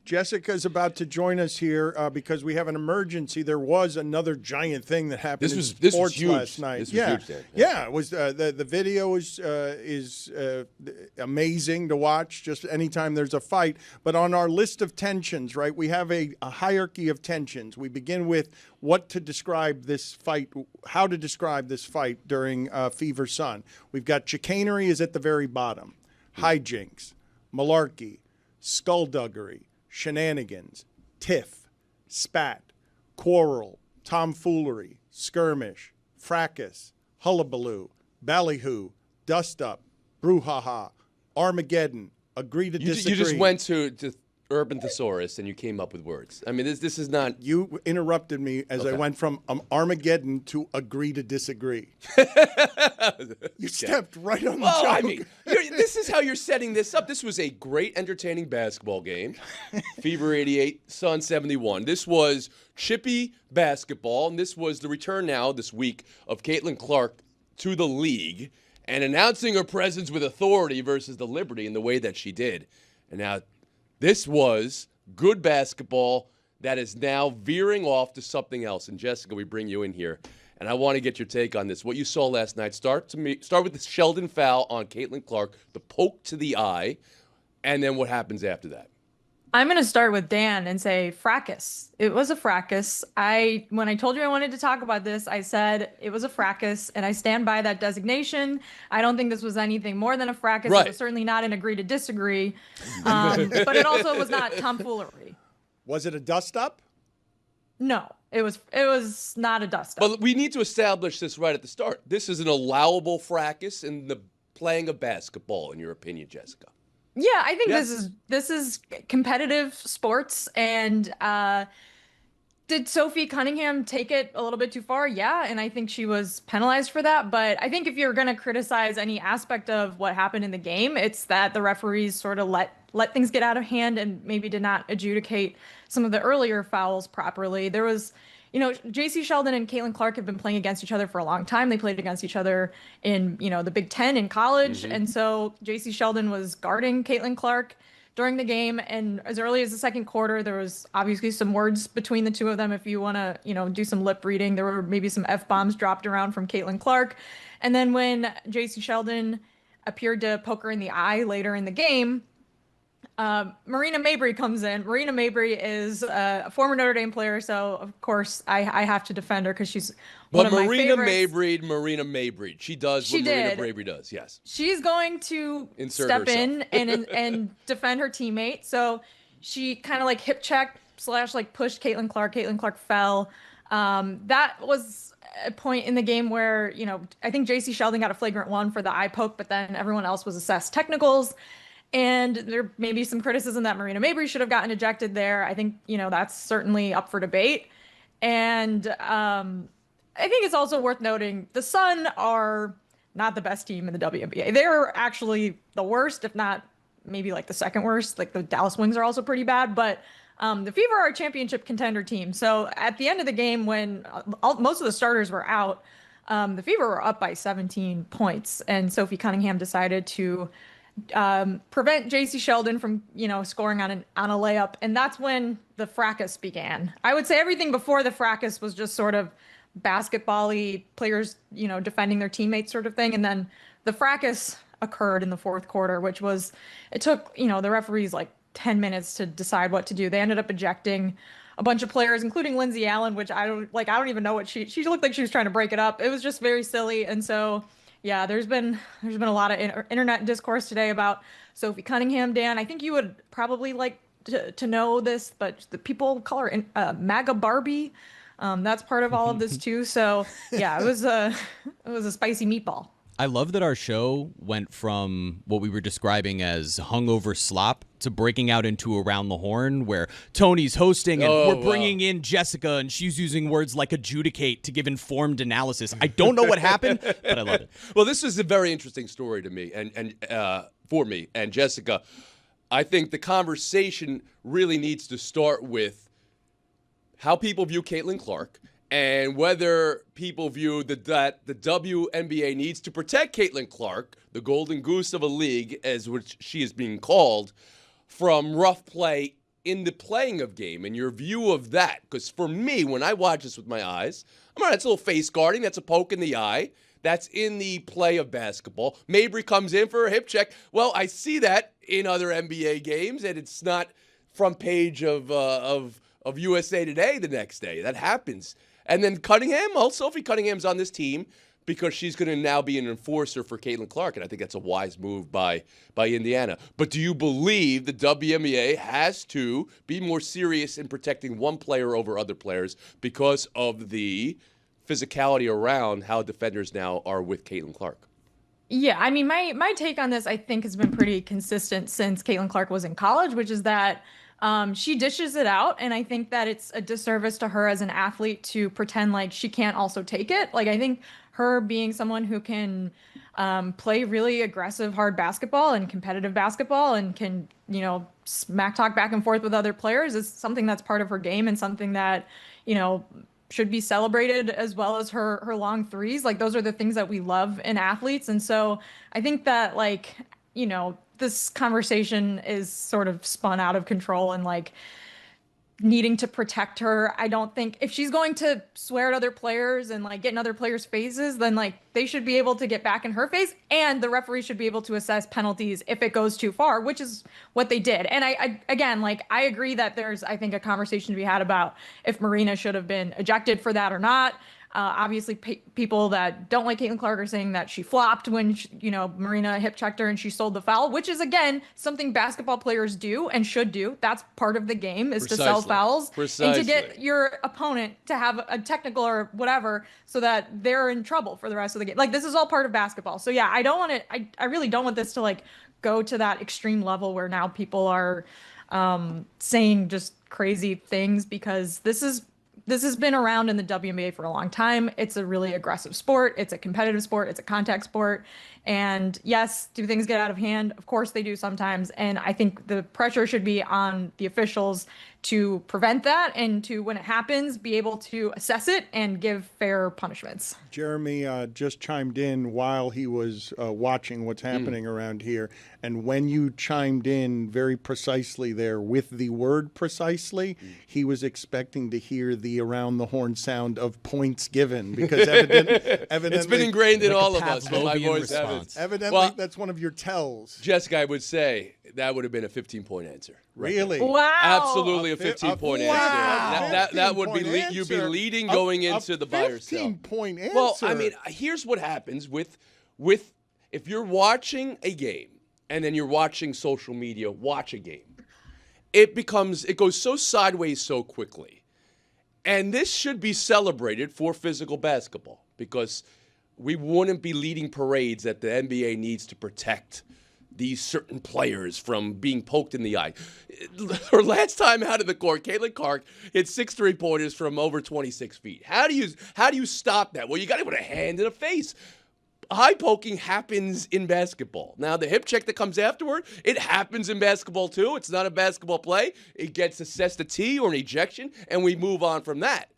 Jessica's about to join us here because we have an emergency. There was another giant thing that happened in sports last night. This was huge, Dan. Yeah, it was the video is amazing to watch just anytime there's a fight. But on our list of tensions, right, we have a hierarchy of tensions. We begin with what to describe this fight, how to describe this fight during Fever Sun. We've got chicanery is at the very bottom, hijinks, malarkey, skullduggery, shenanigans, tiff, spat, quarrel, tomfoolery, skirmish, fracas, hullabaloo, ballyhoo, dust-up, brouhaha, Armageddon, agree to disagree. You just went to Urban Thesaurus and you came up with words. I mean, this is not... You interrupted me as I went from Armageddon to agree to disagree. You stepped right on the joke. I mean, this is how you're setting this up. This was a great, entertaining basketball game. Fever 88, Sun 71. This was chippy basketball, and this was the return now this week of Caitlin Clark to the league and announcing her presence with authority versus the Liberty in the way that she did. And now... this was good basketball that is now veering off to something else. And Jessica, we bring you in here, and I want to get your take on this. What you saw last night. Start with the Sheldon foul on Caitlin Clark, the poke to the eye, and then what happens after that. I'm going to start with Dan and say fracas. It was a fracas. When I told you I wanted to talk about this, I said it was a fracas, and I stand by that designation. I don't think this was anything more than a fracas. Right. It was certainly not an agree to disagree, but it also was not tomfoolery. Was it a dust-up? No, it was not a dust-up. But we need to establish this right at the start. This is an allowable fracas in the playing of basketball, in your opinion, Jessica. Yeah, I think this is competitive sports, and did Sophie Cunningham take it a little bit too far? Yeah, and I think she was penalized for that. But I think if you're going to criticize any aspect of what happened in the game, it's that the referees sort of let things get out of hand and maybe did not adjudicate some of the earlier fouls properly. There was, J.C. Sheldon and Caitlin Clark have been playing against each other for a long time. They played against each other in, the Big Ten in college. Mm-hmm. And so J.C. Sheldon was guarding Caitlin Clark during the game. And as early as the second quarter, there was obviously some words between the two of them. If you want to, do some lip reading, there were maybe some F-bombs dropped around from Caitlin Clark. And then when J.C. Sheldon appeared to poke her in the eye later in the game, Marina Mabry comes in. Marina Mabry is a former Notre Dame player, so of course I have to defend her because she's one of my favorites. Marina Mabry. She does what Marina Mabry does, yes. She's going to step in and defend her teammate. So she kind of hip checked / pushed Caitlin Clark. Caitlin Clark fell. That was a point in the game where, I think J.C. Sheldon got a flagrant 1 for the eye poke, but then everyone else was assessed technicals. And there may be some criticism that Marina Mabry should have gotten ejected there. I think, that's certainly up for debate. And I think it's also worth noting the Sun are not the best team in the WNBA. They're actually the worst, if not maybe the second worst. The Dallas Wings are also pretty bad. But the Fever are a championship contender team. So at the end of the game, when most of the starters were out, the Fever were up by 17 points. And Sophie Cunningham decided to prevent J.C. Sheldon from, scoring on a layup. And that's when the fracas began. I would say everything before the fracas was just sort of basketball-y players, defending their teammates sort of thing. And then the fracas occurred in the fourth quarter, which was, it took, the referees 10 minutes to decide what to do. They ended up ejecting a bunch of players, including Lindsay Allen, which I don't even know what she looked like she was trying to break it up. It was just very silly. And so, yeah, there's been a lot of internet discourse today about Sophie Cunningham. Dan, I think you would probably like to know this, but the people call her MAGA Barbie. That's part of all of this too. So yeah, it was a spicy meatball. I love that our show went from what we were describing as hungover slop to breaking out into Around the Horn, where Tony's hosting and we're bringing in Jessica, and she's using words like adjudicate to give informed analysis. I don't know what happened, but I love it. Well, this is a very interesting story to me and for me. And Jessica, I think the conversation really needs to start with how people view Caitlin Clark and whether people view that the WNBA needs to protect Caitlin Clark, the golden goose of a league, as which she is being called, from rough play in the playing of game and your view of that. Because for me, when I watch this with my eyes, that's a little face guarding. That's a poke in the eye. That's in the play of basketball. Mabry comes in for a hip check. Well, I see that in other NBA games, and it's not front page of USA Today the next day. That happens. And then Cunningham, Sophie Cunningham's on this team because she's going to now be an enforcer for Caitlin Clark, and I think that's a wise move by Indiana. But do you believe the WNBA has to be more serious in protecting one player over other players because of the physicality around how defenders now are with Caitlin Clark? Yeah, I mean, my take on this, I think, has been pretty consistent since Caitlin Clark was in college, which is that she dishes it out, and I think that it's a disservice to her as an athlete to pretend like she can't also take it. Like, I think her being someone who can play really aggressive, hard basketball and competitive basketball and can, smack talk back and forth with other players is something that's part of her game and something that, should be celebrated, as well as her long threes. Like, those are the things that we love in athletes. And so I think that, this conversation is sort of spun out of control and needing to protect her. I don't think if she's going to swear at other players and get in other players' faces, then they should be able to get back in her face, and the referee should be able to assess penalties if it goes too far, which is what they did. And I agree that there's, I think, a conversation to be had about if Marina should have been ejected for that or not. Obviously, people that don't like Caitlin Clark are saying that she flopped when Marina hip checked her and she sold the foul, which is, again, something basketball players do and should do. That's part of the game, is to sell fouls and to get your opponent to have a technical or whatever so that they're in trouble for the rest of the game. This is all part of basketball. So yeah, I really don't want this to go to that extreme level where now people are saying just crazy things, because this has been around in the WNBA for a long time. It's a really aggressive sport. It's a competitive sport. It's a contact sport. And yes, do things get out of hand? Of course they do sometimes. And I think the pressure should be on the officials to prevent that and to, when it happens, be able to assess it and give fair punishments. Jeremy just chimed in while he was watching what's happening around here. And when you chimed in very precisely there with the word precisely, he was expecting to hear the around the horn sound of points given, because evidently it's been ingrained in all of us. My voice evidently that's one of your tells. Jessica, I would say that would have been a 15-point answer. Really? Wow. Absolutely a 15-point answer. That would be you'd be leading going into the buy or sell. 15-point answer. Well, I mean, here's what happens with if you're watching a game and then you're watching social media watch a game. It goes so sideways so quickly. And this should be celebrated for physical basketball, because we wouldn't be leading parades that the NBA needs to protect these certain players from being poked in the eye. Her last time out of the court, Caitlin Clark hit 6 3-pointers from over 26 feet. How do you stop that? Well, you got to put a hand in the face. High poking happens in basketball. Now, the hip check that comes afterward, it happens in basketball too. It's not a basketball play. It gets assessed a T or an ejection, and we move on from that.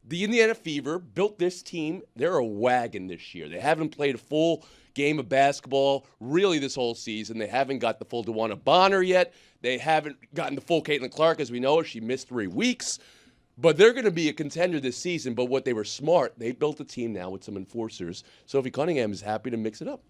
The Indiana Fever built this team. They're a wagon this year. They haven't played a full game of basketball really this whole season. They haven't got the full DeWanna Bonner yet. They haven't gotten the full Caitlin Clark, as we know. She missed 3 weeks. But they're going to be a contender this season. But what they were smart, they built a team now with some enforcers. Sophie Cunningham is happy to mix it up.